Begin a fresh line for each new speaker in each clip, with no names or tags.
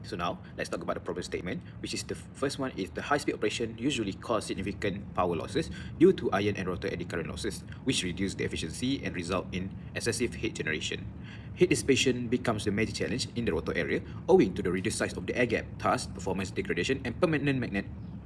So now, let's talk about the problem statement, which is the first one is the high-speed operation usually cause significant power losses due to iron and rotor eddy current losses, which reduce the efficiency and result in excessive heat generation. Heat dissipation becomes the major challenge in the rotor area owing to the reduced size of the air gap, thus performance degradation and permanent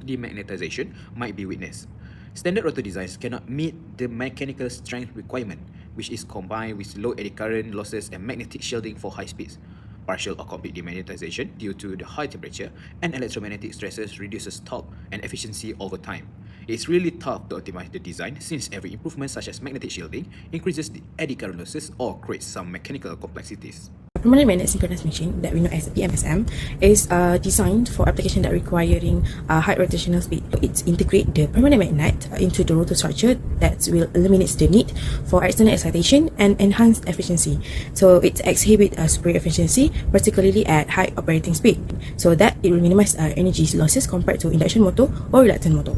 demagnetization might be witnessed. Standard rotor designs cannot meet the mechanical strength requirement, which is combined with low eddy current losses and magnetic shielding for high speeds. Partial or complete demagnetization due to the high temperature and electromagnetic stresses reduces torque and efficiency over time. It's really tough to optimize the design since every improvement such as magnetic shielding increases the eddy current losses or creates some mechanical complexities.
Permanent magnet synchronous machine that we know as PMSM is designed for application that requiring high rotational speed. It integrates the permanent magnet into the rotor structure that will eliminate the need for external excitation and enhance efficiency. So it exhibits superior efficiency, particularly at high operating speed, so that it will minimize energy losses compared to induction motor or reluctant motor.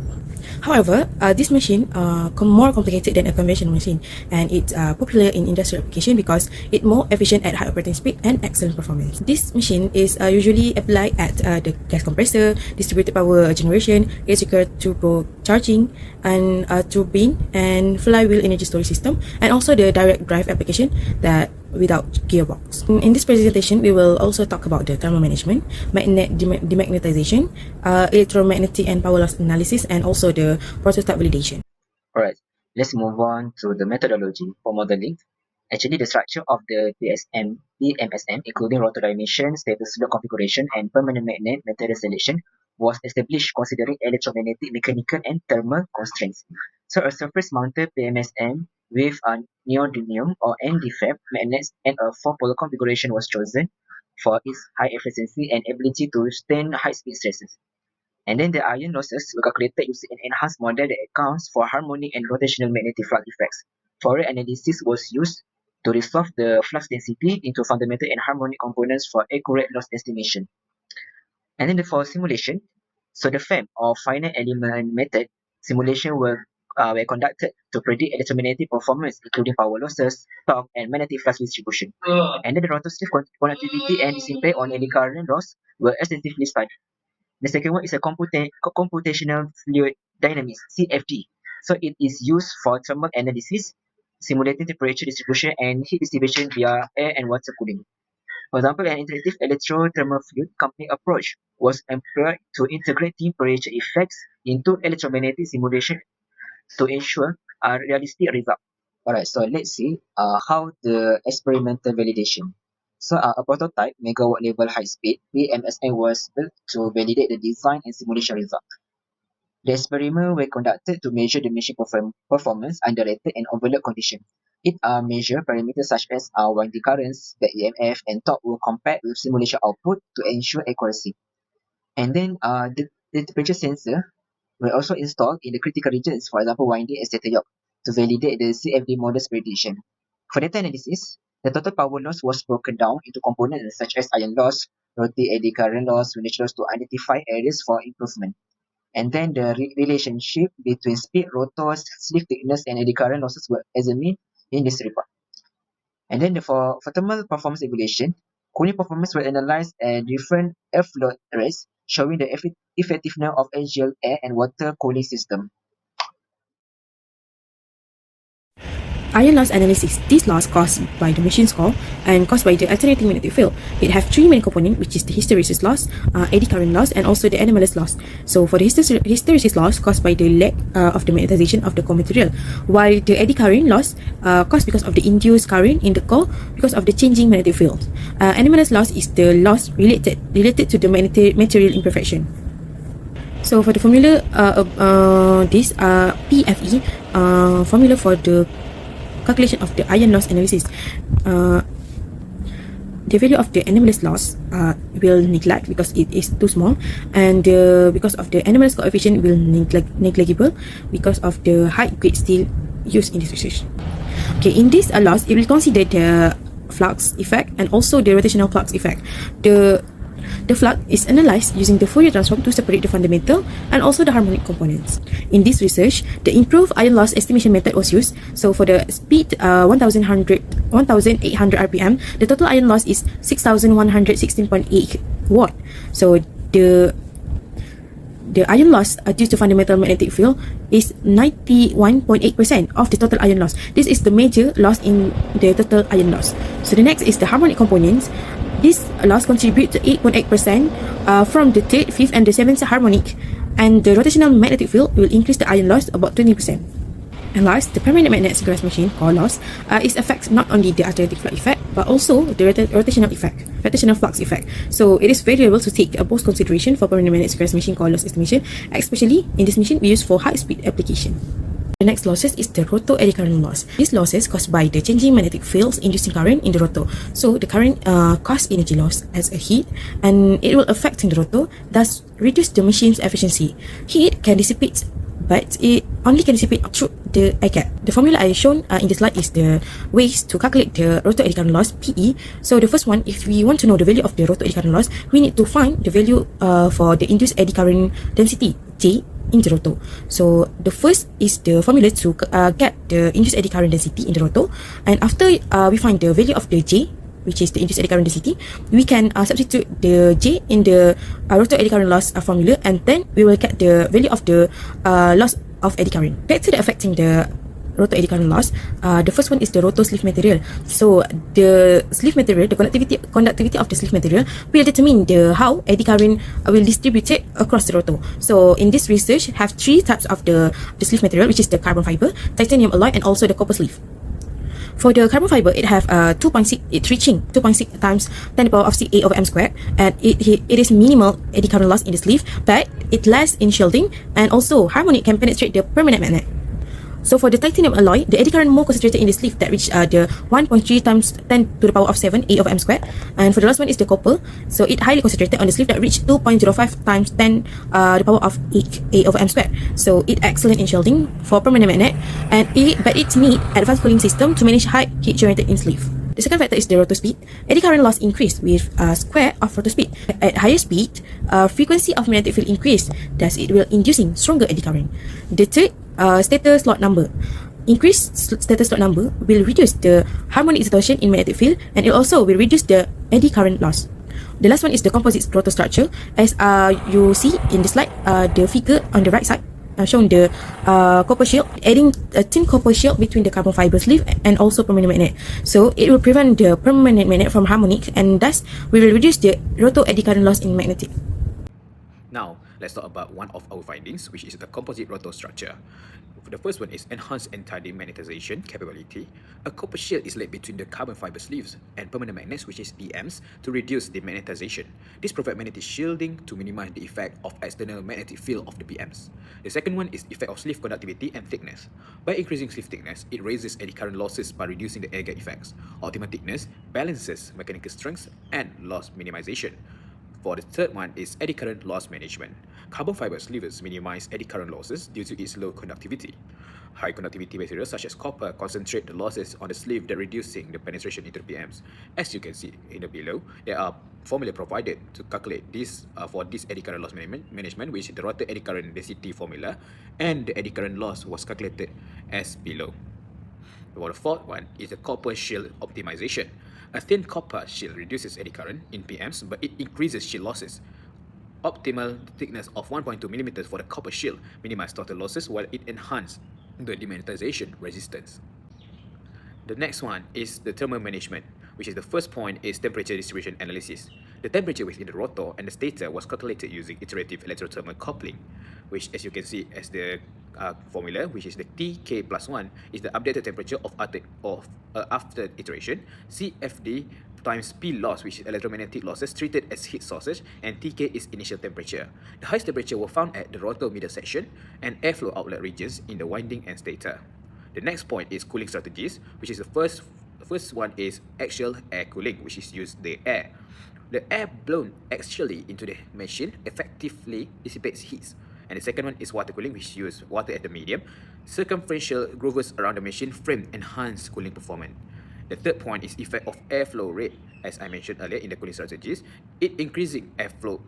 However, this machine more complicated than a conventional machine, and it's popular in industrial application because it's more efficient at high operating speed and excellent performance. This machine is usually applied at the gas compressor, distributed power generation, electrical turbo charging, and turbine and flywheel energy storage system, and also the direct drive application that without gearbox. In this presentation, we will also talk about the thermal management, magnet demagnetization, electromagnetic and power loss analysis, and also the prototype validation.
Alright, let's move on to the methodology for modeling. Actually, the structure of the PMSM, including rotor dimension, status load configuration, and permanent magnet material selection, was established considering electromagnetic, mechanical, and thermal constraints. So, a surface-mounted PMSM with a neodymium or ND-fab magnets and a 4-pole configuration was chosen for its high efficiency and ability to withstand high-speed stresses. And then the iron losses were calculated using an enhanced model that accounts for harmonic and rotational magnetic flux effects. Fourier analysis was used to resolve the flux density into fundamental and harmonic components for accurate loss estimation. And then for simulation, so the FAM or finite element method simulation were conducted to predict electromagnetic performance, including power losses, torque, and magnetic flux distribution. And then the rotor sleeve conductivity and its impact on eddy current loss were extensively studied. The second one is a computational fluid dynamics, CFD. So it is used for thermal analysis, simulating temperature distribution and heat distribution via air and water cooling. For example, an interactive electrothermal fluid coupling approach was employed to integrate temperature effects into electromagnetic simulation to ensure a realistic result. Alright, so let's see how the experimental validation. So a prototype megawatt level high speed PMSM was built to validate the design and simulation result. The experiments were conducted to measure the machine performance under rated and envelope conditions. It measure parameters such as winding currents, back EMF, and torque were compared with simulation output to ensure accuracy. And then the temperature sensor were also installed in the critical regions, for example, winding and stator yoke, to validate the CFD model's prediction. For data analysis, the total power loss was broken down into components such as iron loss, rotating eddy current loss, windage loss to identify areas for improvement. And then the relationship between speed, rotors, sleeve thickness, and eddy current losses were examined in this report. And then for thermal performance evaluation, cooling performance were analyzed at different airflow rates, showing the effectiveness of axial air and water cooling system.
Iron loss analysis. This loss caused by the machine's core and caused by the alternating magnetic field. It have three main components, which is the hysteresis loss, eddy current loss, and also the anomalous loss. So for the hysteresis loss caused by the lack of the magnetization of the core material, while the eddy current loss caused because of the induced current in the core because of the changing magnetic field. Anomalous loss is the loss related to the material imperfection. So for the formula, this PFE formula for the calculation of the iron loss analysis, the value of the anomalous loss will neglect because it is too small, and because of the anomalous coefficient will negligible because of the high grade steel used in this research. Okay, in this loss, it will consider the flux effect and also the rotational flux effect. The flux is analyzed using the Fourier transform to separate the fundamental and also the harmonic components. In this research, the improved ion loss estimation method was used. So for the speed 1800 RPM, the total ion loss is 6116.8 watt. So the ion loss due to fundamental magnetic field is 91.8% of the total ion loss. This is the major loss in the total ion loss. So the next is the harmonic components. This loss contribute to 8.8% from the third, fifth, and the seventh harmonic, and the rotational magnetic field will increase the ion loss about 20%. And last, the permanent magnet synchronous machine core loss is affects not only the alternating flux effect but also the rotational flux effect. So it is very able to take both consideration for permanent magnet synchronous machine core loss estimation, especially in this machine we use for high speed application. The next losses is the rotor eddy current loss. This loss is caused by the changing magnetic fields inducing current in the rotor. So the current cause energy loss as a heat, and it will affect in the rotor, thus reduce the machine's efficiency. Heat can dissipate, but it only can dissipate through the air gap. The formula I shown in the slide is the ways to calculate the rotor eddy current loss, PE. So the first one, if we want to know the value of the rotor eddy current loss, we need to find the value for the induced eddy current density, J, in the rotor. So the first is the formula to get the induced eddy current density in the rotor, and after we find the value of the J, which is the induced eddy current density, we can substitute the J in the rotor eddy current loss formula, and then we will get the value of the loss of eddy current. Back to the affecting the rotor eddy current loss, the first one is the rotor sleeve material. So the sleeve material, the conductivity of the sleeve material will determine how eddy current will distribute it across the rotor. So in this research, have three types of the sleeve material, which is the carbon fiber, titanium alloy, and also the copper sleeve. For the carbon fiber, it have 2.6, it's reaching 2.6 times 10 to the power of 6 A over m squared, and it is minimal eddy current loss in the sleeve, but it less in shielding, and also harmonic can penetrate the permanent magnet. So for the titanium alloy, the eddy current more concentrated in the sleeve that reach the 1.3 times 10 to the power of 7 A over m squared. And for the last one is the copper. So it highly concentrated on the sleeve that reach 2.05 times 10 to the power of 8 A over m squared. So it excellent in shielding for permanent magnet, and but it need advanced cooling system to manage high heat generated in sleeve. The second factor is the rotor speed. Eddy current loss increased with square of rotor speed. At higher speed, frequency of magnetic field increased, thus it will inducing stronger eddy current. The third, stator slot number. Increased stator slot number will reduce the harmonic distortion in magnetic field, and it also will reduce the eddy current loss. The last one is the composite rotor structure. As you see in the slide, the figure on the right side shown the copper shield, adding a thin copper shield between the carbon fiber sleeve and also permanent magnet. So it will prevent the permanent magnet from harmonic, and thus we will reduce the rotor eddy current loss in magnetic.
Now, let's talk about one of our findings, which is the composite rotor structure. The first one is enhanced anti-demagnetization capability. A copper shield is laid between the carbon fiber sleeves and permanent magnets, which is PMs, to reduce demagnetization. This provides magnetic shielding to minimize the effect of external magnetic field of the PMs. The second one is effect of sleeve conductivity and thickness. By increasing sleeve thickness, it raises eddy current losses by reducing the air gap effects. Optimal thickness balances mechanical strength and loss minimization. For the third one is eddy current loss management. Carbon fiber sleeves minimize eddy current losses due to its low conductivity. High conductivity materials such as copper concentrate the losses on the sleeve, that reducing the penetration into the PMs. As you can see in the below, there are formula provided to calculate this for this eddy current loss management, which is the rotor eddy current density formula, and the eddy current loss was calculated as below. For the fourth one is the copper shield optimization. A thin copper shield reduces eddy current in PMs, but it increases shield losses. Optimal thickness of 1.2 mm for the copper shield minimizes total losses, while it enhances the demagnetization resistance. The next one is the thermal management, which is the first point is temperature distribution analysis. The temperature within the rotor and the stator was calculated using iterative electrothermal coupling, which, as you can see as the formula, which is the Tk plus 1 is the updated temperature of after iteration, CFD times P loss, which is electromagnetic losses treated as heat sources, and Tk is initial temperature. The highest temperature were found at the rotor middle section and airflow outlet regions in the winding and stator. The next point is cooling strategies, which is the first one is axial air cooling, which is use the air. The air blown axially into the machine effectively dissipates heat. And the second one is water cooling, which use water as the medium. Circumferential grooves around the machine frame enhance cooling performance. The third point is effect of airflow rate. As I mentioned earlier in the cooling strategies, increasing airflow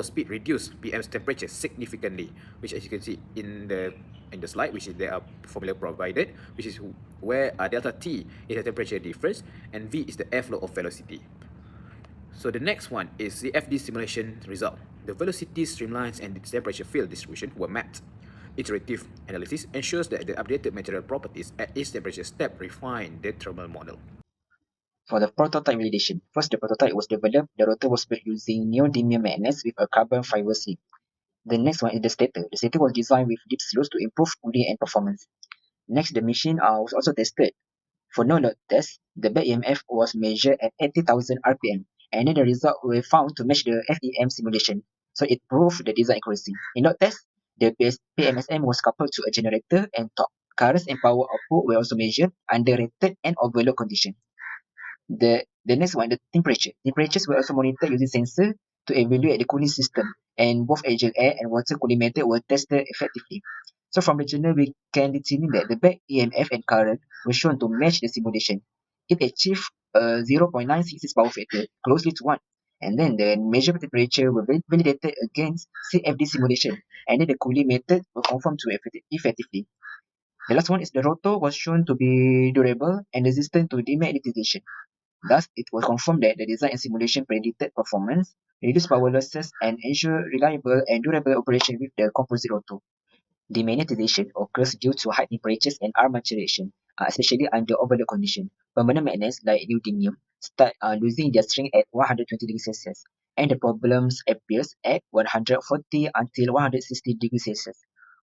speed reduce PM's temperature significantly, which as you can see in the slide, which is there are formula provided, which is where delta T is the temperature difference and V is the airflow of velocity. So the next one is the FD simulation result. The velocity streamlines and the temperature field distribution were mapped. Iterative analysis ensures that the updated material properties at each temperature step refine the thermal model.
For the prototype validation, first the prototype was developed. The rotor was built using neodymium magnets with a carbon fiber sleeve. The next one is the stator. The stator was designed with deep slopes to improve cooling and performance. Next, the machine was also tested. For no-load test, the back EMF was measured at 80,000 RPM, and then the result were found to match the FEM simulation. So it proved the design accuracy. In load test, the PMSM was coupled to a generator and torque. Currents and power output were also measured under rated and overload condition. The next one, the temperature. Temperatures were also monitored using sensor to evaluate the cooling system, and both axial air and water cooling method were tested effectively. So from the journal, we can determine that the back EMF and current were shown to match the simulation. It achieved a 0.966 power factor, closely to 1. And then the measurement temperature were validated against CFD simulation, and then the cooling method were confirmed to effectively. The last one is the rotor was shown to be durable and resistant to demagnetization. Thus, it was confirmed that the design and simulation predicted performance, reduced power losses, and ensure reliable and durable operation with the composite rotor. Demagnetization occurs due to high temperatures and armature reaction, especially under overload condition. Permanent magnets like neodymium start losing their strength at 120 degrees Celsius, and the problems appears at 140 until 160 degrees Celsius.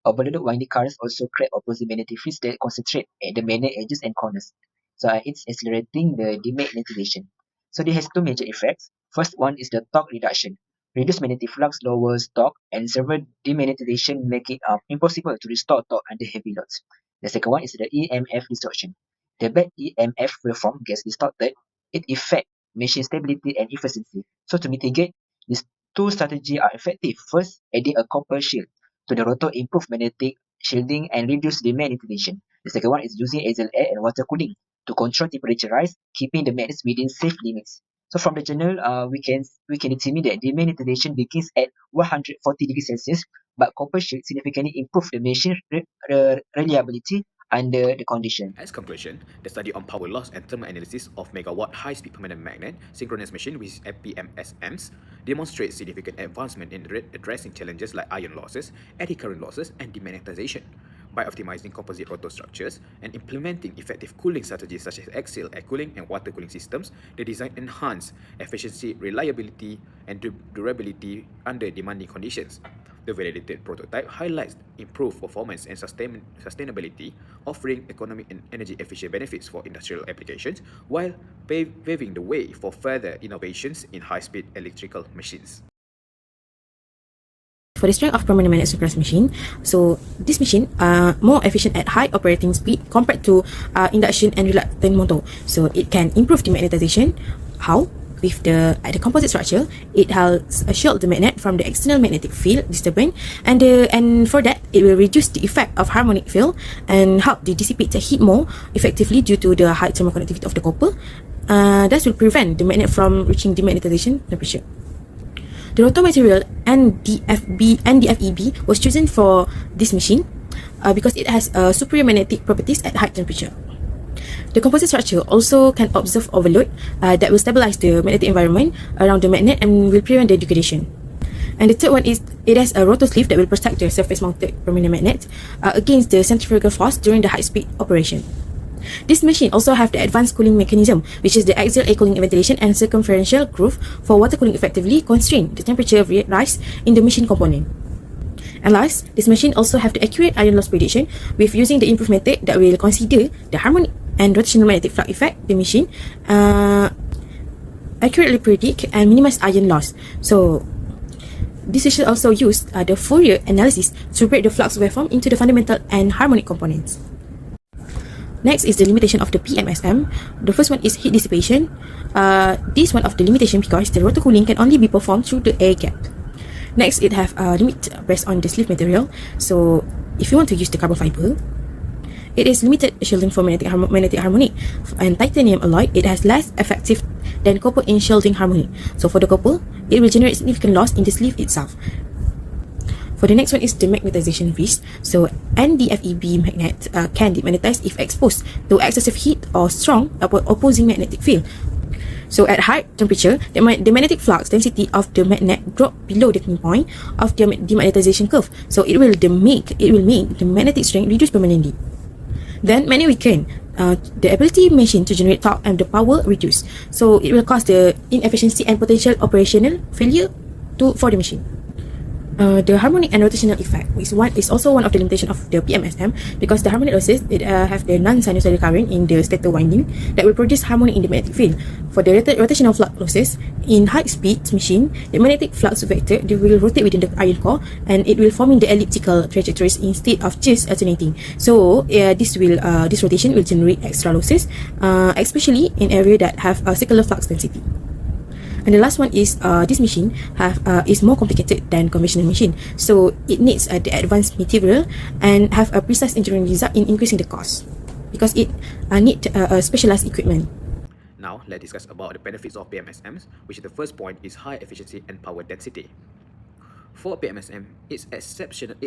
Overloaded winding currents also create opposite magnetic fields that concentrate at the magnet edges and corners. So it's accelerating the demagnetization. So this has two major effects. First one is the torque reduction. Reduced magnetic flux lowers torque, and severe demagnetization make it impossible to restore torque under heavy loads. The second one is the EMF distortion. The back EMF waveform gets distorted. It affects machine stability and efficiency. So to mitigate, these two strategies are effective. First, adding a copper shield to the rotor improve magnetic shielding and reduce demagnetization. The second one is using axial air and water cooling to control temperature rise, keeping the magnets within safe limits. So from the journal, we can determine that demagnetization begins at 140 degrees Celsius, but copper shield significantly improve the machine reliability under the condition.
As conclusion, the study on power loss and thermal analysis of megawatt high-speed permanent magnet synchronous machine with PMSMs demonstrates significant advancement in addressing challenges like ion losses, eddy current losses, and demagnetization. By optimizing composite rotor structures and implementing effective cooling strategies such as axial air cooling and water cooling systems, the design enhance efficiency, reliability, and durability under demanding conditions. The validated prototype highlights improved performance and sustainability, offering economic and energy-efficient benefits for industrial applications, while paving the way for further innovations in high-speed electrical machines.
For the strength of permanent magnet synchronous machine, so this machine are more efficient at high operating speed compared to induction and reluctant motor. So it can improve demagnetization. How? With the composite structure, it helps shield the magnet from the external magnetic field disturbance, and for that it will reduce the effect of harmonic field and help to dissipate the heat more effectively due to the high thermal conductivity of the copper. That will prevent the magnet from reaching demagnetization temperature. The rotor material NdFeB was chosen for this machine because it has superior magnetic properties at high temperature. The composite structure also can absorb overload that will stabilize the magnetic environment around the magnet and will prevent the degradation. And the third one is it has a rotor sleeve that will protect the surface-mounted permanent magnet against the centrifugal force during the high-speed operation. This machine also have the advanced cooling mechanism, which is the axial air cooling ventilation and circumferential groove for water cooling effectively constrain the temperature rise in the machine component. And last, this machine also have the accurate ion loss prediction with using the improved method that will consider the harmonic and rotational magnetic flux effect. The machine accurately predict and minimize ion loss. So this machine also use the Fourier analysis to break the flux waveform into the fundamental and harmonic components. Next is the limitation of the PMSM. The first one is heat dissipation. This one of the limitation because the rotor cooling can only be performed through the air gap. Next, it have a limit based on the sleeve material. So if you want to use the carbon fiber, it is limited shielding for magnetic harmonic. And titanium alloy, it has less effective than copper in shielding harmonic. So for the copper, it will generate significant loss in the sleeve itself. For the next one is demagnetization risk. So NdFeB magnet can demagnetize if exposed to excessive heat or strong opposing magnetic field. So at high temperature, the magnetic flux density of the magnet drop below the point of the demagnetization curve. So it will make the magnetic strength reduce permanently. Then magnet weaken. The ability of machine to generate torque and the power reduce. So it will cause the inefficiency and potential operational failure for the machine. The harmonic and rotational effect is also one of the limitations of the PMSM, because the harmonic losses have the non-sinusoidal current in the stator winding that will produce harmonic in the magnetic field. For the rotational flux losses in high-speed machine, the magnetic flux vector will rotate within the iron core and it will forming the elliptical trajectories instead of just alternating. So this rotation will generate extra losses, especially in area that have a circular flux density. And the last one is this machine is more complicated than conventional machine, so it needs the advanced material and have a precise engineering result in increasing the cost, because it need specialized equipment.
Now, let's discuss about the benefits of PMSMs, which the first point is high efficiency and power density. For PMSM, it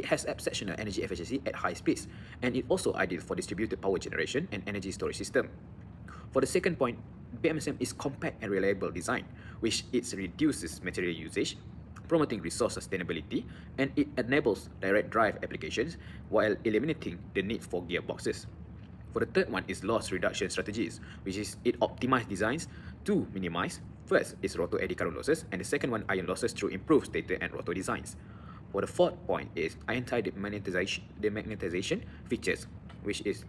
has exceptional energy efficiency at high speeds, and it also ideal for distributed power generation and energy storage system. For the second point, PMSM is compact and reliable design, which it reduces material usage, promoting resource sustainability, and it enables direct drive applications while eliminating the need for gearboxes. For the third one is loss reduction strategies, which is it optimizes designs to minimize. First is rotor eddy current losses, and the second one iron losses through improved stator and rotor designs. For the fourth point is demagnetization features, which is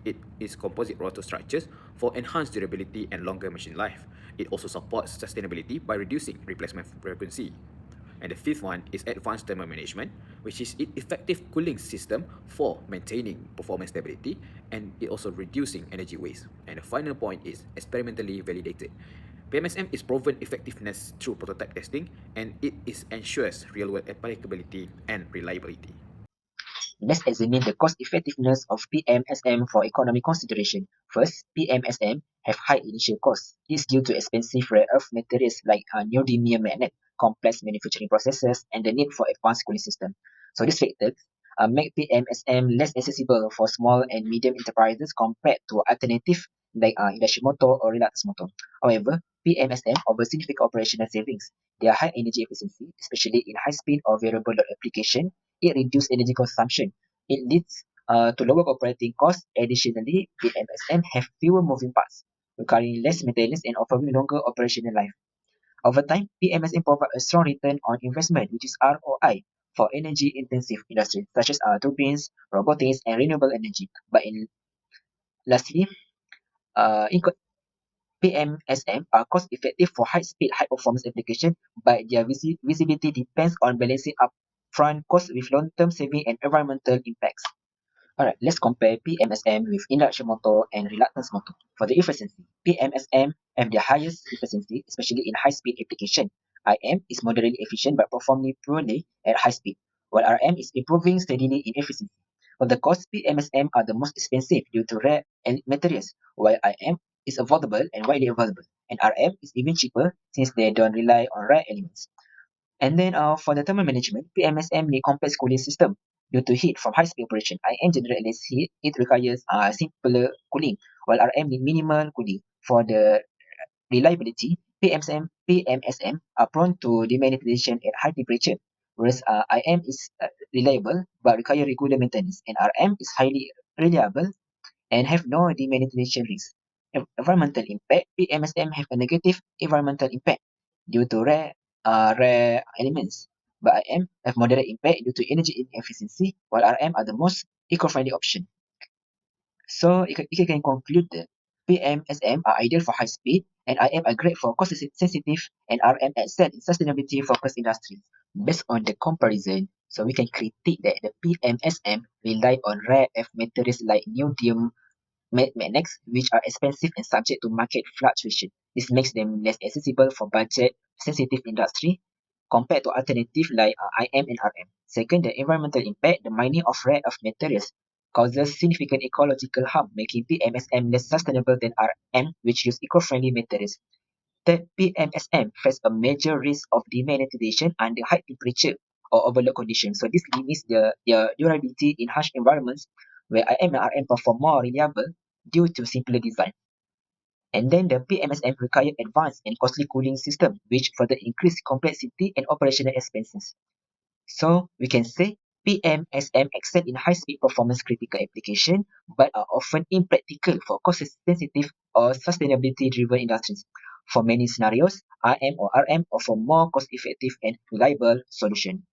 composite rotor structures for enhanced durability and longer machine life. It also supports sustainability by reducing replacement frequency. And the fifth one is advanced thermal management, which is effective cooling system for maintaining performance stability, and it also reducing energy waste. And the final point is experimentally validated. PMSM is proven effectiveness through prototype testing, and it ensures real-world applicability and reliability.
Let's examine the cost effectiveness of PMSM for economic consideration. First, PMSM have high initial costs. This is due to expensive rare earth materials like neodymium magnet, complex manufacturing processes, and the need for advanced cooling system. So these factors make PMSM less accessible for small and medium enterprises compared to alternative like industrial motor or reluctance motor. However, PMSM offers significant operational savings. Their high energy efficiency, especially in high-speed or variable load application, it reduces energy consumption. It leads to lower operating costs. Additionally, PMSM have fewer moving parts, requiring less maintenance and offering longer operational life. Over time, PMSM provide a strong return on investment, which is ROI, for energy-intensive industries such as turbines, robotics, and renewable energy. Lastly, PMSM are cost-effective for high-speed, high-performance application, but their visibility depends on balancing upfront costs with long-term saving and environmental impacts. Alright, let's compare PMSM with induction motor and reluctance motor. For the efficiency, PMSM have the highest efficiency, especially in high-speed application. IM is moderately efficient but performing poorly at high speed, while RM is improving steadily in efficiency. For the cost, PMSM are the most expensive due to rare materials, while IM is affordable and widely available, and RM is even cheaper since they don't rely on rare elements. And then for the thermal management, PMSM need complex cooling system due to heat from high-speed operation. IM generate less heat. It requires simpler cooling, while RM need minimal cooling. For the reliability, PMSM are prone to demagnetization at high temperature, whereas IM is reliable but require regular maintenance, and RM is highly reliable and have no demagnetization risk. Environmental impact, PMSM have a negative environmental impact due to rare elements, but IM have moderate impact due to energy inefficiency, while RM are the most eco-friendly option. So you can conclude that PMSM are ideal for high speed, and IM are great for cost sensitive, and RM excel in sustainability focused industries. Based on the comparison, so we can critique that the PMSM rely on rare earth materials like neodymium magnets, which are expensive and subject to market fluctuation. This makes them less accessible for budget-sensitive industry compared to alternatives like IM and RM. Second, the environmental impact, the mining of rare earth materials causes significant ecological harm, making PMSM less sustainable than RM, which use eco-friendly materials. Third, PMSM face a major risk of demagnetization under high temperature or overload conditions. So this limits their durability in harsh environments where IM and RM perform more reliable due to simpler design. And then the PMSM require advanced and costly cooling system, which further increase complexity and operational expenses. So we can say PMSM excel in high-speed performance critical application, but are often impractical for cost-sensitive or sustainability-driven industries. For many scenarios, IM or RM offer more cost-effective and reliable solution.